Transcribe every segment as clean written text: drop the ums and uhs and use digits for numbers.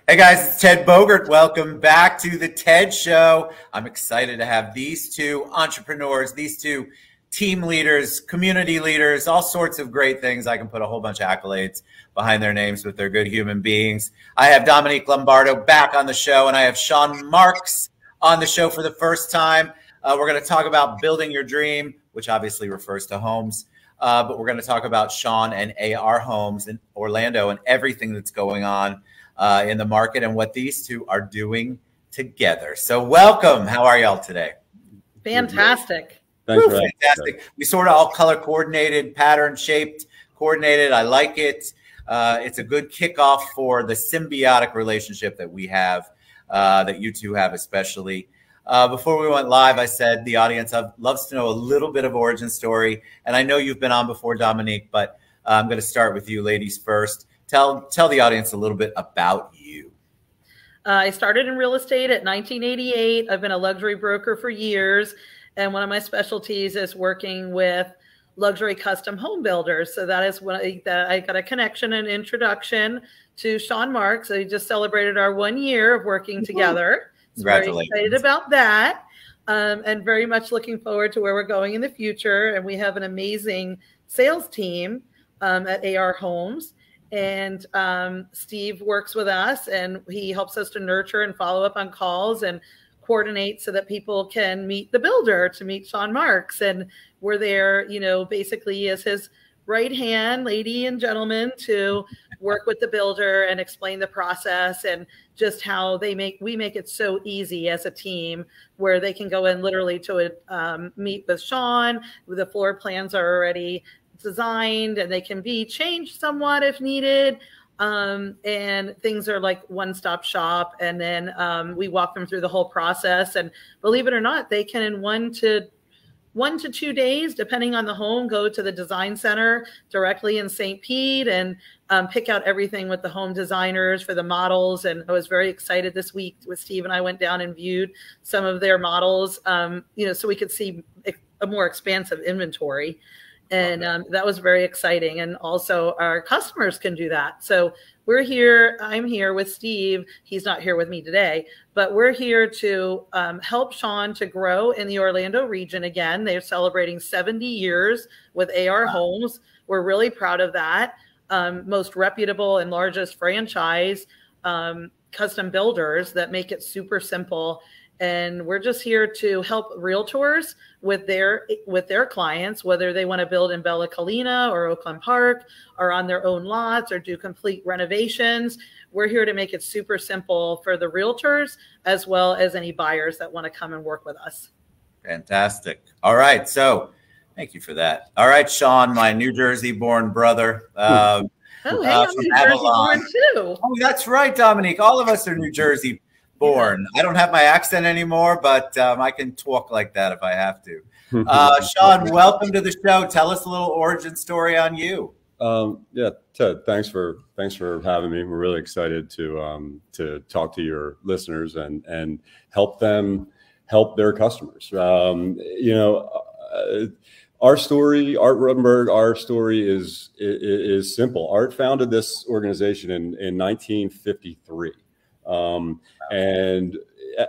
Hey guys, it's Ted Bogert. Welcome back to the TED Show. I'm excited to have these two entrepreneurs, these two team leaders, community leaders, all sorts of great things. I can put a whole bunch of accolades behind their names, but they're good human beings. I have Domenique Lombardo back on the show, and I have Sean Marks on the show for the first time. We're going to talk about building your dream, which obviously refers to homes. But we're going to talk about Sean and AR Homes in Orlando and everything that's going on in the market and what these two are doing together. So welcome. How are y'all today? Fantastic. Thanks. Fantastic. We sort of all color coordinated, pattern shaped, coordinated. I like it. It's a good kickoff for the symbiotic relationship that we have, that you two have especially. Before we went live, I said the audience loves to know a little bit of origin story. And I know you've been on before, Domenique, but I'm going to start with you ladies first. Tell the audience a little bit about you. I started in real estate at 1988. I've been a luxury broker for years. And one of my specialties is working with luxury custom home builders. So that is when I got a connection and introduction to Sean Marks. So we just celebrated our 1 year of working together. So very excited about that, and very much looking forward to where we're going in the future. And we have an amazing sales team at AR Homes. And Steve works with us, and he helps us to nurture and follow up on calls and coordinate so that people can meet the builder, to meet Sean Marks. And we're there, you know, basically as his right hand, lady and gentleman, to work with the builder and explain the process and just how we make it so easy as a team, where they can go in literally to meet with Sean. The floor plans are already designed and they can be changed somewhat if needed. And things are like one-stop shop. And then we walk them through the whole process. And believe it or not, they can in 1 to 2 days, depending on the home, go to the design center directly in St. Pete and pick out everything with the home designers for the models. And I was very excited this week with Steve, and I went down and viewed some of their models, you know, so we could see a more expansive inventory. And that was very exciting. And also our customers can do that. So we're here. I'm here with Steve. He's not here with me today, but we're here to help Sean to grow in the Orlando region again. They're celebrating 70 years with AR Homes. We're really proud of that. Most reputable and largest franchise custom builders that make it super simple. And we're just here to help realtors with their clients, whether they want to build in Bella Collina or Oakland Park or on their own lots or do complete renovations. We're here to make it super simple for the realtors as well as any buyers that want to come and work with us. Fantastic. All right. So thank you for that. All right, Sean, my New Jersey born brother. Oh, hey, I'm New Jersey born too. Oh, that's right, Domenique. All of us are New Jersey born. I don't have my accent anymore, but I can talk like that if I have to. Sean, welcome to the show. Tell us a little origin story on you. Yeah, Ted, thanks for having me. We're really excited to talk to your listeners and help them help their customers. You know, our story, Art Rutenberg, our story is simple. Art founded this organization in 1953. And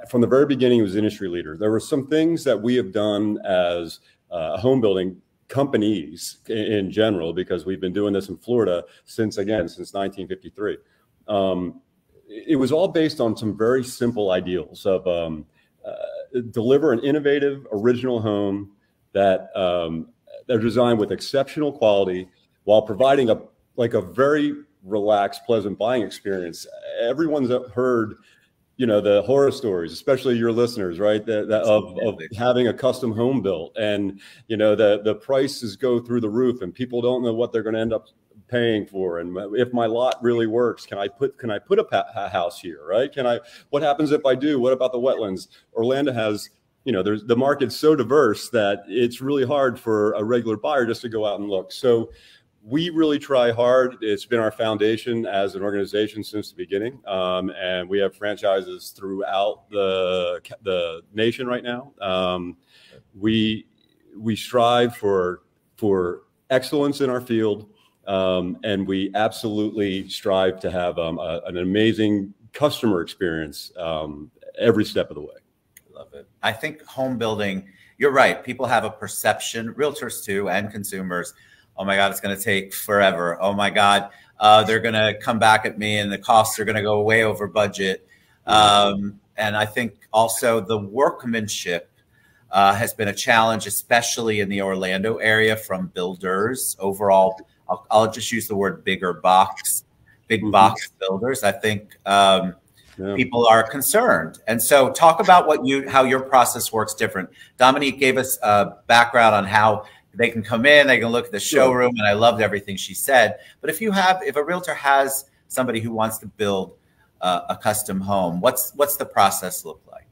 from the very beginning, he was industry leader. There were some things that we have done as home building companies in general, because we've been doing this in Florida since 1953. It was all based on some very simple ideals of deliver an innovative, original home that they're designed with exceptional quality while providing a very relaxed, pleasant buying experience. Everyone's heard, you know, the horror stories, especially your listeners, right? Of having a custom home built, and you know the prices go through the roof, and people don't know what they're going to end up paying for. And if my lot really works, can I put a house here, right? What happens if I do? What about the wetlands? Orlando has, you know, the market's so diverse that it's really hard for a regular buyer just to go out and look. So we really try hard. It's been our foundation as an organization since the beginning, and we have franchises throughout the nation right now. We strive for excellence in our field, and we absolutely strive to have an amazing customer experience every step of the way. Love it. I think home building, you're right. People have a perception, realtors too, and consumers. Oh my God, it's going to take forever. Oh my God, they're going to come back at me and the costs are going to go way over budget. And I think also the workmanship has been a challenge, especially in the Orlando area from builders overall. I'll just use the word big box builders. I think people are concerned. And so talk about how your process works different. Domenique gave us a background on how they can come in, they can look at the showroom, and I loved everything she said. But if a realtor has somebody who wants to build a custom home, what's the process look like?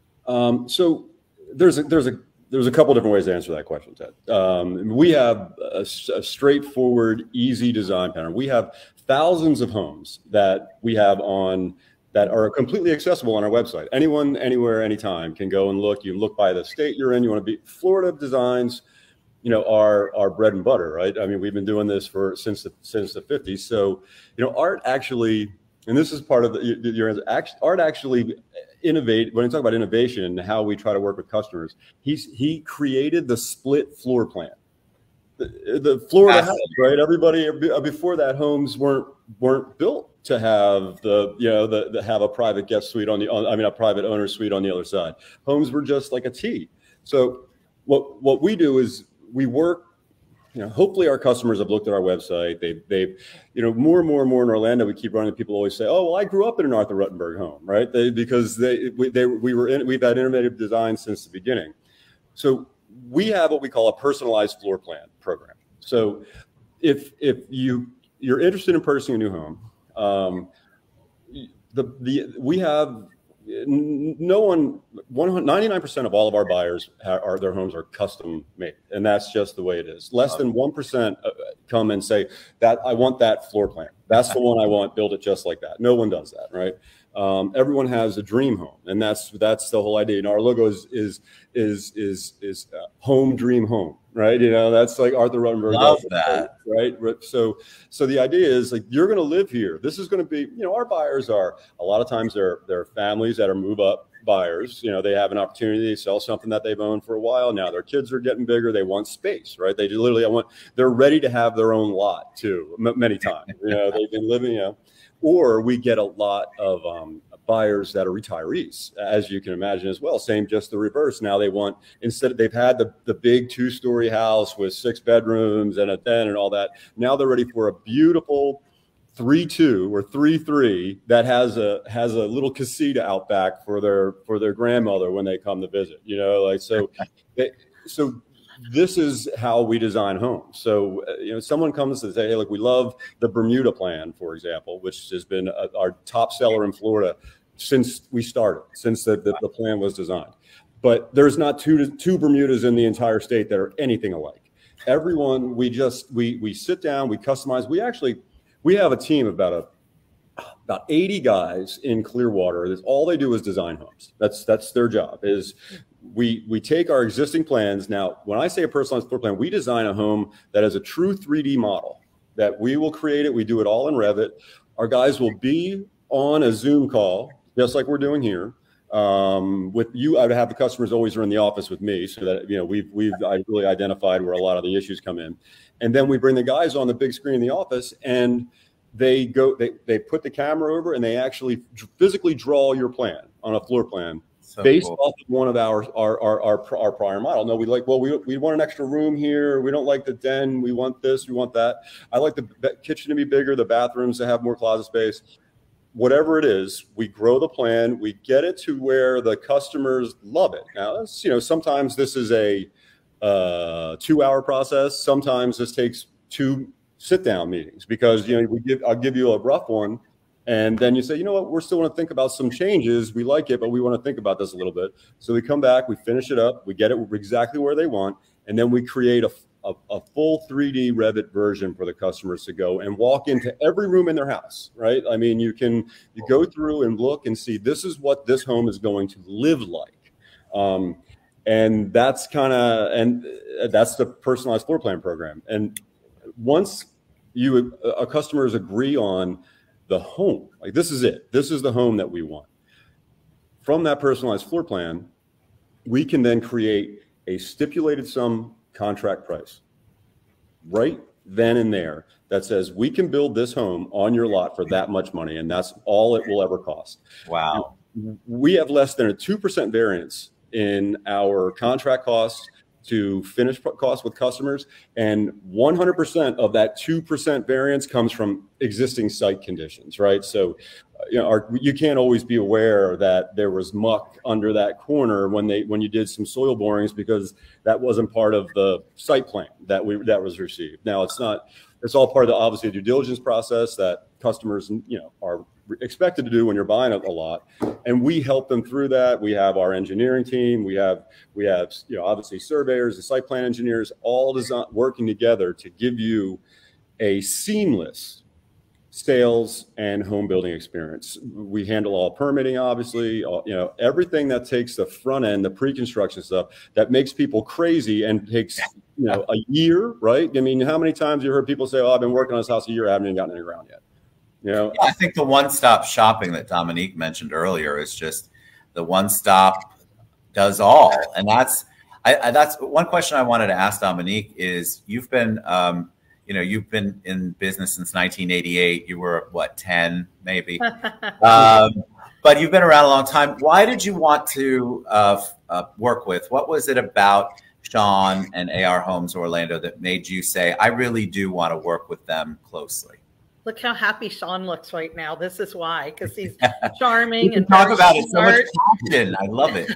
So there's a couple different ways to answer that question, Ted. We have a straightforward, easy design pattern. We have thousands of homes that we have that are completely accessible on our website. Anyone, anywhere, anytime can go and look. You can look by the state you're in. You want to be Florida designs. Our bread and butter, right? I mean, we've been doing this since the 50s. So, art actually, and this is part of art actually innovate. When I talk about innovation and how we try to work with customers, he created the split floor plan. The Florida house, right? Everybody before that, homes weren't built to have have a private guest suite a private owner suite on the other side. Homes were just like a T. So what we do is we work, hopefully our customers have looked at our website. They've more and more in Orlando, we keep running. People always say, oh, well, I grew up in an Arthur Ruttenberg home, right? Because we've had innovative design since the beginning. So we have what we call a personalized floor plan program. So if you're interested in purchasing a new home, we have 99% of all of our buyers their homes are custom made, and that's just the way it is. Less than 1% come and say that I want that floor plan. That's the one I want. Build it just like that. No one does that, right? Everyone has a dream home, and that's the whole idea. Our logo is home dream home, right? That's like Arthur Ruttenberg. Love that, right? So the idea is like you're going to live here. This is going to be, our buyers are a lot of times they're families that are move up buyers. They have an opportunity to sell something that they've owned for a while. Now their kids are getting bigger. They want space, right? They're ready to have their own lot too. Many times, they've been living, or we get a lot of buyers that are retirees, as you can imagine as well. Same, just the reverse. Now they want, they've had the big 2-story house with 6 bedrooms and a den and all that. Now they're ready for a beautiful 3-2 or 3-3 that has a little casita out back for their grandmother when they come to visit. So this is how we design homes. So, someone comes and say, hey, look, we love the Bermuda plan, for example, which has been our top seller in Florida since we started, since the plan was designed. But there's not two Bermudas in the entire state that are anything alike. Everyone, we sit down, we customize. We have a team of about 80 guys in Clearwater. All they do is design homes. That's their job. Is we take our existing plans. Now, when I say a personalized floor plan, we design a home that is a true 3D model that we will create it. We do it all in Revit. Our guys will be on a Zoom call, just like we're doing here. With you, I would have the customers always are in the office with me, so that I really identified where a lot of the issues come in, and then we bring the guys on the big screen in the office, and they put the camera over, and they actually physically draw your plan on a floor plan based off of one of our prior model. No, we want an extra room here. We don't like the den. We want this. We want that. I like the kitchen to be bigger, the bathrooms to have more closet space. Whatever it is, we grow the plan. We get it to where the customers love it. Now, sometimes this is a 2-hour process. Sometimes this takes 2 sit-down meetings because I'll give you a rough one, and then you say, you know what, we're still want to think about some changes. We like it, but we want to think about this a little bit. So we come back, we finish it up, we get it exactly where they want, and then we create a full 3D Revit version for the customers to go and walk into every room in their house, right? I mean, you go through and look and see, this is what this home is going to live like. And that's that's the personalized floor plan program. And once customers agree on the home. Like, this is it. This is the home that we want. From that personalized floor plan, we can then create a stipulated sum contract price right then and there that says we can build this home on your lot for that much money, and that's all it will ever cost. Wow. We have less than a 2% variance in our contract costs to finish costs with customers, and 100% of that 2% variance comes from existing site conditions, right? So, you can't always be aware that there was muck under that corner when you did some soil borings, because that wasn't part of the site plan that was received. Now, it's all part of the, obviously, due diligence process that customers, are expected to do when you're buying a lot, and we help them through that. We have our engineering team, we have obviously surveyors and site plan engineers, all working together to give you a seamless sales and home building experience. We handle all permitting, obviously, everything that takes the front end, the pre-construction stuff that makes people crazy and takes a year, right? I mean, how many times have you heard people say, "Oh, I've been working on this house a year, I haven't even gotten any ground yet." Yeah, I think the one-stop shopping that Domenique mentioned earlier is just the one-stop does all, and that's one question I wanted to ask Domenique is, you've been you've been in business since 1988. You were what, 10 maybe, but you've been around a long time. Why did you want to work with? What was it about Sean and AR Homes Orlando that made you say, I really do want to work with them closely? Look how happy Sean looks right now. This is why, because he's charming and talk about it so much passion. I love it.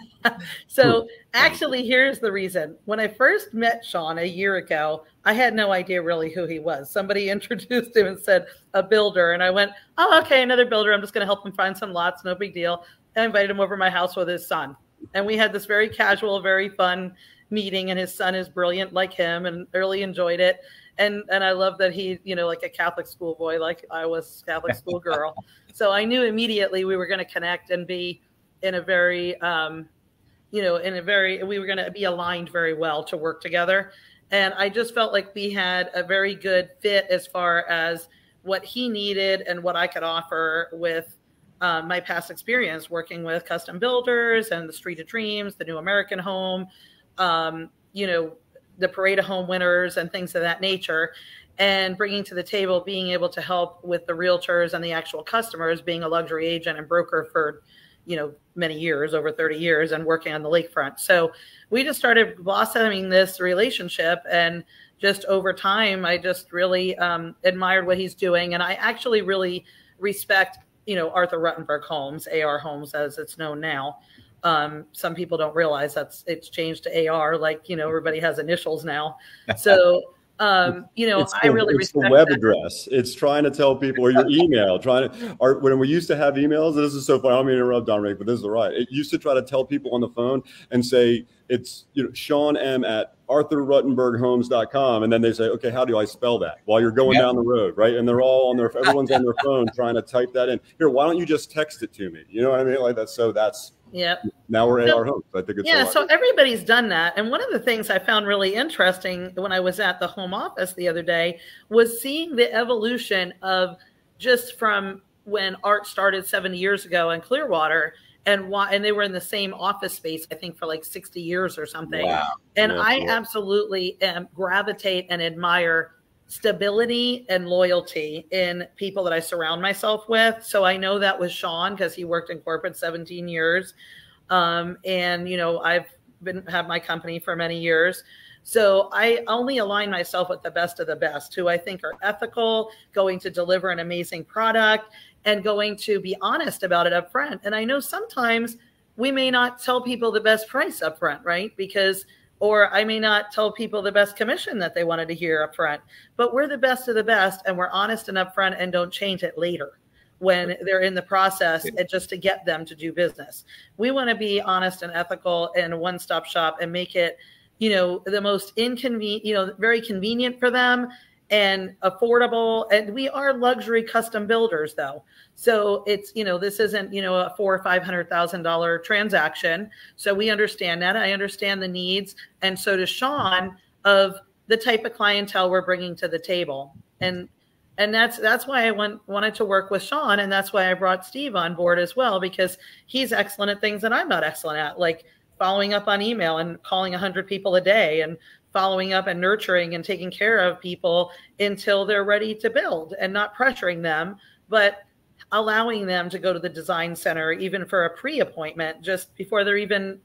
So actually, here's the reason. When I first met Sean a year ago, I had no idea really who he was. Somebody introduced him and said, a builder. And I went, oh, okay, another builder. I'm just going to help him find some lots. No big deal. I invited him over to my house with his son. And we had this very casual, very fun meeting. And his son is brilliant like him and really enjoyed it. And I love that he, like a Catholic school boy, like I was a Catholic school girl. So I knew immediately we were going to connect and be in a very, we were going to be aligned very well to work together. And I just felt like we had a very good fit as far as what he needed and what I could offer with my past experience working with custom builders and the Street of Dreams, the New American Home, the Parade of Home Winners and things of that nature, and bringing to the table, being able to help with the realtors and the actual customers, being a luxury agent and broker for, many years, over 30 years, and working on the lakefront. So we just started blossoming this relationship, and just over time, I just really admired what he's doing. And I actually really respect, Arthur Ruttenberg Homes, AR Homes, as it's known now. Some people don't realize it's changed to AR, like, everybody has initials now. So, I really respect the web that. address. It's trying to tell people, or your email, when we used to have emails, and this is so funny, I don't mean to interrupt, Dominic, but this is right. It used to try to tell people on the phone and say, it's, Sean M at ArthurRuttenbergHomes.com. And then they say, okay, how do I spell that? While you're going down the road, right? And they're all everyone's on their phone trying to type that in. Here, why don't you just text it to me? You know what I mean? Like that. So that's, yep. Now we're AR Homes. I think it's so everybody's done that. And one of the things I found really interesting when I was at the home office the other day was seeing the evolution of just from when Art started 70 years ago in Clearwater, and they were in the same office space, I think, for like 60 years or something. Wow. And I absolutely gravitate and admire stability and loyalty in people that I surround myself with. So I know that with Sean, because he worked in corporate 17 years. And, I've had my company for many years. So I only align myself with the best of the best, who I think are ethical, going to deliver an amazing product, and going to be honest about it up front. And I know sometimes we may not tell people the best price up front, right? Or I may not tell people the best commission that they wanted to hear up front, but we're the best of the best, and we're honest and upfront, and don't change it later when they're in the process, and just to get them to do business. We want to be honest and ethical and a one-stop shop, and make it, the most inconvenient, very convenient for them and affordable. And we are luxury custom builders, though. So it's, this isn't, a $400,000 or $500,000 transaction. So we understand that. I understand the needs. And so does Sean, of the type of clientele we're bringing to the table. And, And that's why I wanted to work with Sean, and that's why I brought Steve on board as well, because he's excellent at things that I'm not excellent at, like following up on email and calling 100 people a day, and following up and nurturing and taking care of people until they're ready to build, and not pressuring them, but allowing them to go to the design center even for a pre-appointment just before they're even,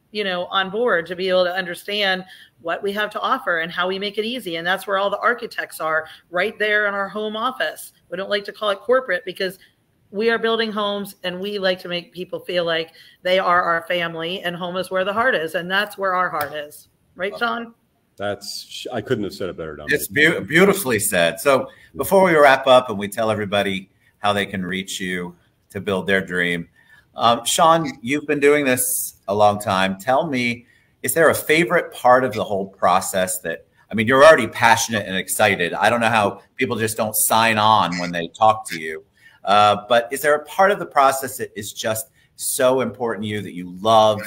on board, to be able to understand what we have to offer and how we make it easy. And that's where all the architects are, right there in our home office. We don't like to call it corporate because we are building homes, and we like to make people feel like they are our family, and home is where the heart is. And that's where our heart is. Right, Sean? I couldn't have said it better, Dominique. It's beautifully said. So before we wrap up and we tell everybody how they can reach you to build their dream, Sean, you've been doing this a long time. Tell me, is there a favorite part of the whole process that, you're already passionate and excited. I don't know how people just don't sign on when they talk to you. But is there a part of the process that is just so important to you that you love?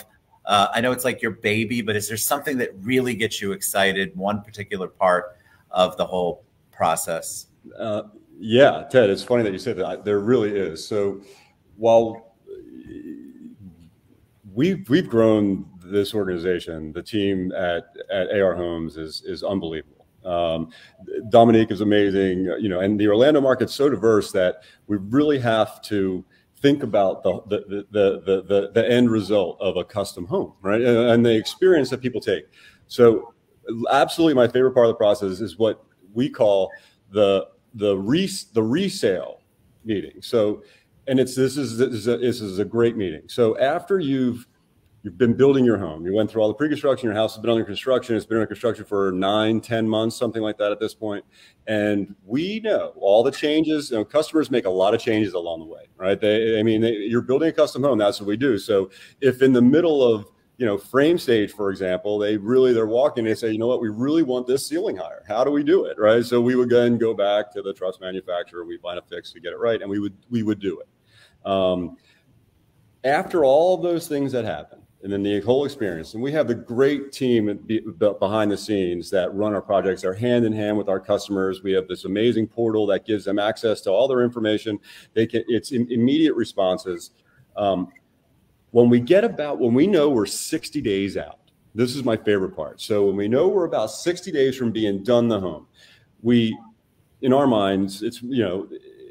I know it's like your baby, but is there something that really gets you excited, one particular part of the whole process? Yeah, Ted, it's funny that you said that. There really is. So while we've grown this organization, the team at AR Homes is unbelievable. Dominique is amazing, and the Orlando market's so diverse that we really have to think about the end result of a custom home, right? And the experience that people take. So absolutely my favorite part of the process is what we call the resale meeting. So, and this is a great meeting. So after you've been building your home, you went through all the pre-construction, your house has been under construction, it's been under construction for 9-10 months, something like that at this point. And we know all the changes, customers make a lot of changes along the way, right? You're building a custom home, that's what we do. So if in the middle of, frame stage, for example, they're walking, they say, you know what, we really want this ceiling higher. How do we do it, right? So we would then go back to the truss manufacturer, we find a fix to get it right, and we would do it. After all of those things that happen, and then the whole experience, and we have the great team behind the scenes that run our projects. They're hand in hand with our customers. We have this amazing portal that gives them access to all their information. It's immediate responses. When we know we're 60 days out, this is my favorite part. So when we know we're about 60 days from being done the home, in our minds,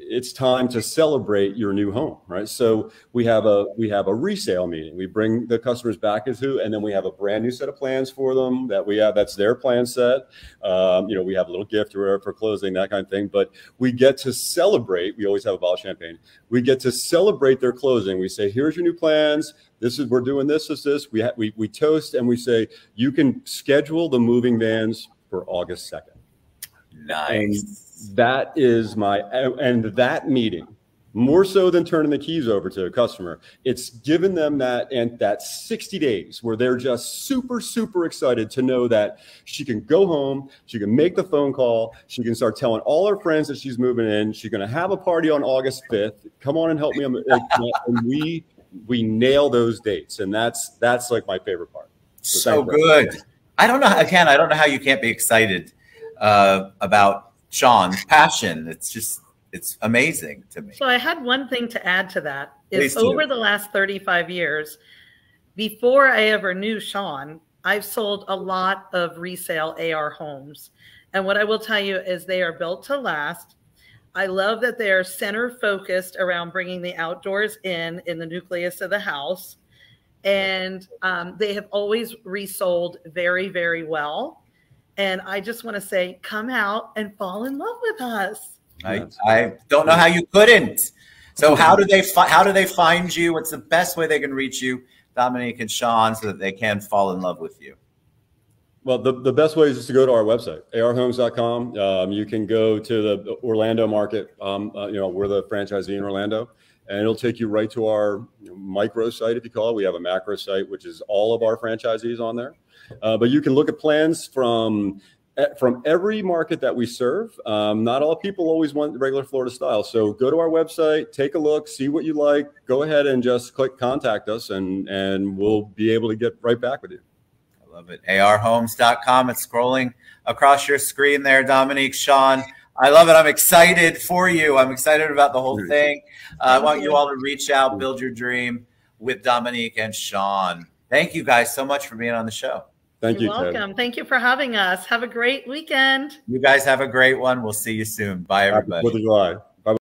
it's time to celebrate your new home, right? So we have a resale meeting. We bring the customers back and then we have a brand new set of plans for them that's their plan set. We have a little gift for closing, that kind of thing. But we get to celebrate. We always have a bottle of champagne. We get to celebrate their closing. We say, here's your new plans. We're doing this. We toast and we say, you can schedule the moving vans for August 2nd. Nice. And that is that meeting, more so than turning the keys over to a customer, it's given them that 60 days where they're just super, super excited to know that she can go home, she can make the phone call, she can start telling all her friends that she's moving in, she's going to have a party on August 5th. Come on and help me. And we nail those dates. And that's like my favorite part. So good. I don't know how you can't be excited about Sean's passion. It's amazing to me. So I had one thing to add to that. Is over the last 35 years, before I ever knew Sean, I've sold a lot of resale AR homes. And what I will tell you is they are built to last. I love that they are center focused around bringing the outdoors in the nucleus of the house. And they have always resold very, very well. And I just want to say, come out and fall in love with us. I don't know how you couldn't. So how do they find you? What's the best way they can reach you, Dominique and Sean, so that they can fall in love with you? Well, the best way is just to go to our website, arhomes.com. You can go to the Orlando market. We're the franchisee in Orlando, and it'll take you right to our micro site, if you call it. We have a macro site, which is all of our franchisees on there. But you can look at plans from every market that we serve. Not all people always want regular Florida style. So go to our website, take a look, see what you like. Go ahead and just click contact us, and we'll be able to get right back with you. I love it. arhomes.com. It's scrolling across your screen there, Dominique, Sean. I love it. I'm excited for you. I'm excited about the whole thing. I want you all to reach out, build your dream with Domenique and Sean. Thank you guys so much for being on the show. Thank you. You're welcome. Ted. Thank you for having us. Have a great weekend. You guys have a great one. We'll see you soon. Bye, everybody. Happy 4th of July.